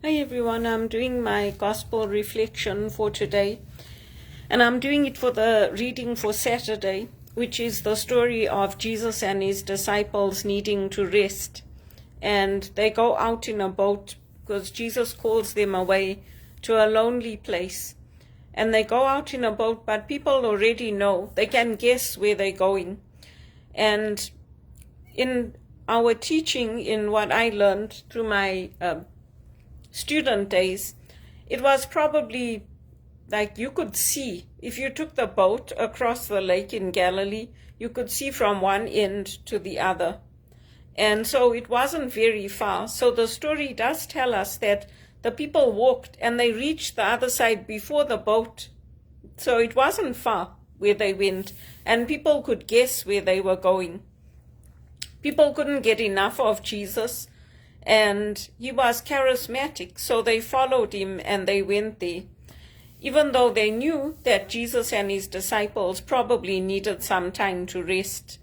Hi everyone, I'm doing my gospel reflection for today, and I'm doing it for the reading for Saturday, which is the story of Jesus and his disciples needing to rest. And they go out in a boat because Jesus calls them away to a lonely place. And they go out in a boat, but people already know, they can guess where they're going. And in our teaching, in what I learned through my student days, it was probably like you could see, if you took the boat across the lake in Galilee, you could see from one end to the other. And so it wasn't very far. So the story does tell us that the people walked and they reached the other side before the boat. So it wasn't far where they went, and people could guess where they were going. People couldn't get enough of Jesus, and he was charismatic, so they followed him and they went there, even though they knew that Jesus and his disciples probably needed some time to rest.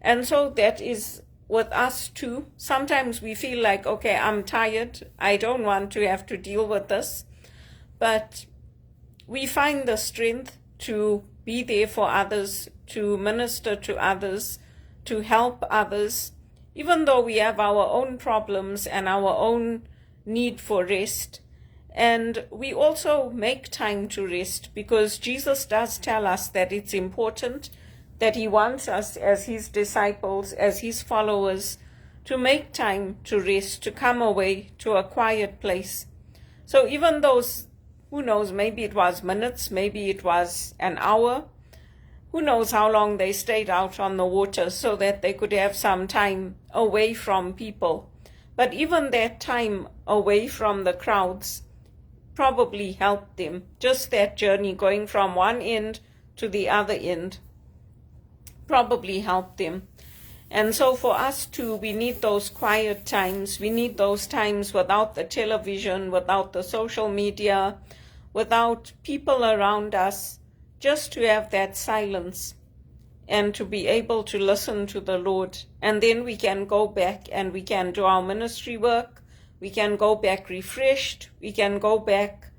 And so that is with us too. Sometimes we feel like, okay, I'm tired, I don't want to have to deal with this, but we find the strength to be there for others, to minister to others, to help others, even though we have our own problems and our own need for rest. And we also make time to rest because Jesus does tell us that it's important, that he wants us as his disciples, as his followers, to make time to rest, to come away to a quiet place. So even those, who knows, maybe it was minutes, maybe it was an hour, who knows how long they stayed out on the water so that they could have some time away from people. But even that time away from the crowds probably helped them. Just that journey going from one end to the other end probably helped them. And so for us too, we need those quiet times. We need those times without the television, without the social media, without people around us, just to have that silence and to be able to listen to the Lord. And then we can go back and we can do our ministry work. We can go back refreshed. We can go back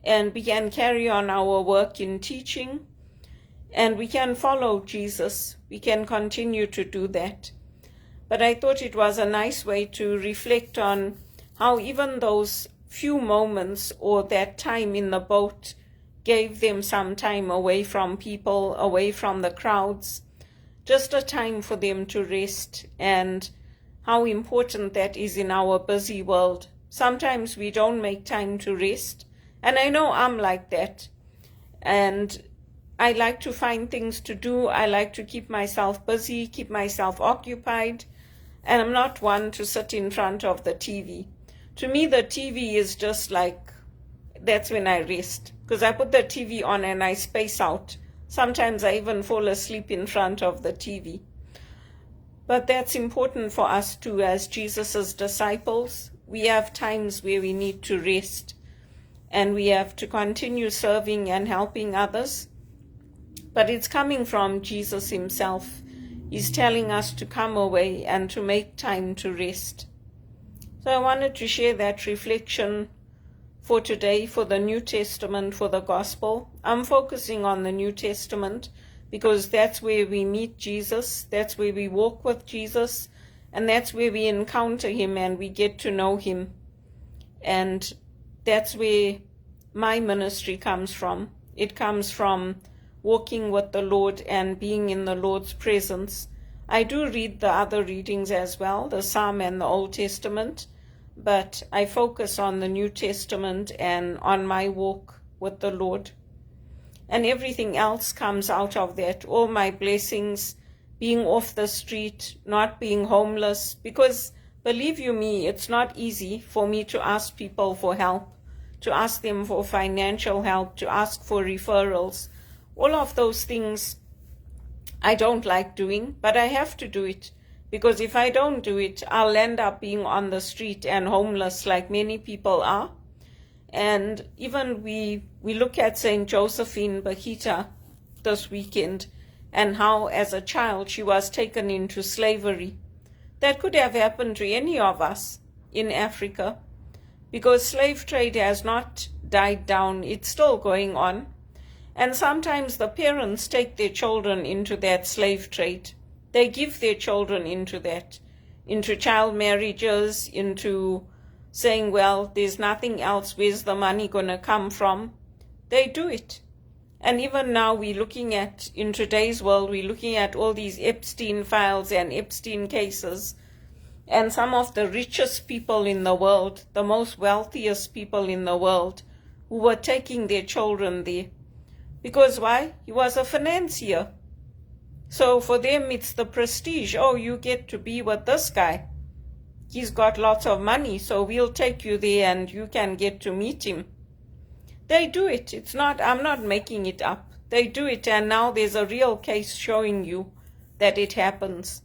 and we can carry on our work in teaching. And we can follow Jesus. We can continue to do that. But I thought it was a nice way to reflect on how even those few moments or that time in the boat gave them some time away from people, away from the crowds, just a time for them to rest, and how important that is in our busy world. Sometimes we don't make time to rest, and I know I'm like that, and I like to find things to do. I like to keep myself busy, keep myself occupied, and I'm not one to sit in front of the TV. To me, the TV is just like, that's when I rest, because I put the TV on and I space out. Sometimes I even fall asleep in front of the TV. But that's important for us too, as Jesus's disciples. We have times where we need to rest, and we have to continue serving and helping others. But it's coming from Jesus himself. He's telling us to come away and to make time to rest. So I wanted to share that reflection for today, for the New Testament, for the gospel. I'm focusing on the New Testament because that's where we meet Jesus, that's where we walk with Jesus, and that's where we encounter him and we get to know him. And that's where my ministry comes from. It comes from walking with the Lord and being in the Lord's presence. I do read the other readings as well, the Psalm and the Old Testament, but I focus on the New Testament and on my walk with the Lord. And everything else comes out of that, all my blessings, being off the street, not being homeless, because believe you me, it's not easy for me to ask people for help, to ask them for financial help, to ask for referrals. All of those things I don't like doing, but I have to do it. Because if I don't do it, I'll end up being on the street and homeless like many people are. And even we look at St. Josephine this weekend, and how as a child she was taken into slavery. That could have happened to any of us in Africa. because slave trade has not died down. It's still going on. And sometimes the parents take their children into that slave trade. They give their children into that, into child marriages, into saying, well, there's nothing else. Where's the money going to come from? They do it. And even now we're looking at, in today's world, we're looking at all these Epstein files and Epstein cases. And some of the richest people in the world, the most wealthiest people in the world, who were taking their children there. Because why? He was a financier. So for them, it's the prestige. Oh, you get to be with this guy. He's got lots of money, so we'll take you there and you can get to meet him. They do it. It's not, I'm not making it up. They do it, and now there's a real case showing you that it happens,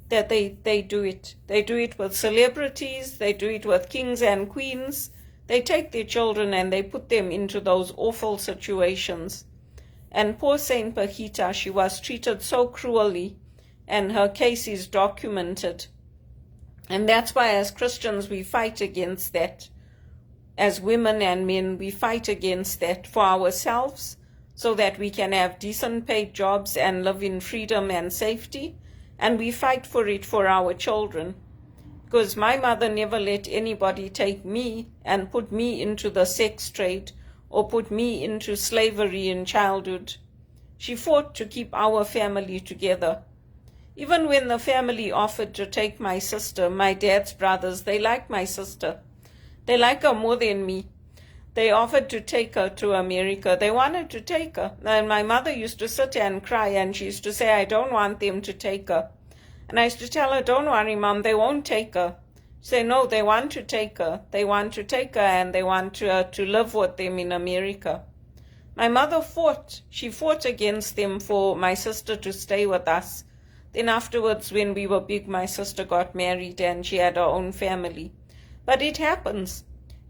that they do it. They do it with celebrities. They do it with kings and queens. They take their children and they put them into those awful situations. And poor Saint Pahita, she was treated so cruelly, and her case is documented. And that's why as Christians we fight against that. As women and men, we fight against that for ourselves, so that we can have decent paid jobs and live in freedom and safety. And we fight for it for our children. Because my mother never let anybody take me and put me into the sex trade or put me into slavery in childhood. She fought to keep our family together. Even when the family offered to take my sister, my dad's brothers, they like my sister. They like her more than me. They offered to take her to America. They wanted to take her. And my mother used to sit and cry, and she used to say, I don't want them to take her. And I used to tell her, don't worry, Mom, they won't take her. She said, no, they want to take her. They want to take her, and they want to live with them in America. My mother fought. She fought against them for my sister to stay with us. Then afterwards, when we were big, my sister got married and she had her own family. But it happens,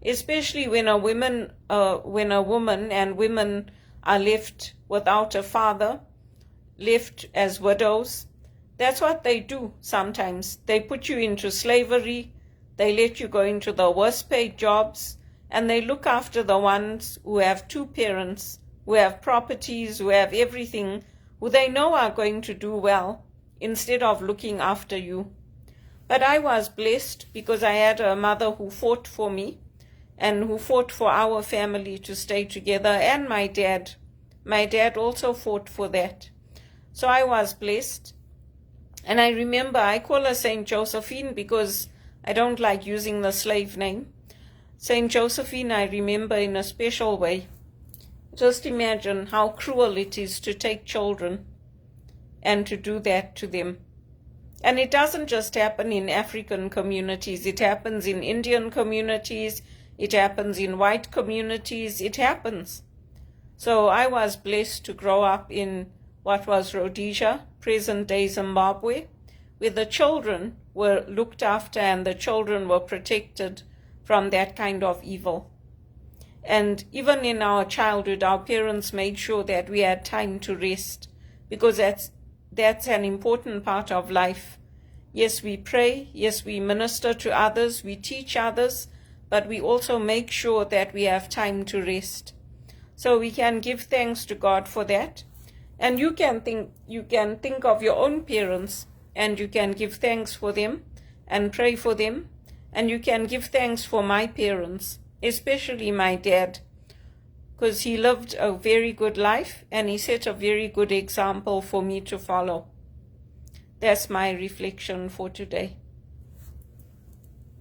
especially when a woman and women are left without a father, left as widows. That's what they do sometimes. They put you into slavery, they let you go into the worst paid jobs, and they look after the ones who have two parents, who have properties, who have everything, who they know are going to do well, instead of looking after you. But I was blessed because I had a mother who fought for me and who fought for our family to stay together, and my dad. My dad also fought for that. So I was blessed. And I remember, I call her Saint Josephine because I don't like using the slave name. Saint Josephine, I remember in a special way. Just imagine how cruel it is to take children and to do that to them. And it doesn't just happen in African communities. It happens in Indian communities. It happens in white communities. It happens. So I was blessed to grow up in what was Rhodesia, present-day Zimbabwe, where the children were looked after and the children were protected from that kind of evil. And even in our childhood, our parents made sure that we had time to rest, because that's an important part of life. Yes, we pray. Yes, we minister to others. We teach others. But we also make sure that we have time to rest. So we can give thanks to God for that. And you can think of your own parents, and you can give thanks for them and pray for them. And you can give thanks for my parents, especially my dad, because he lived a very good life and he set a very good example for me to follow. That's my reflection for today.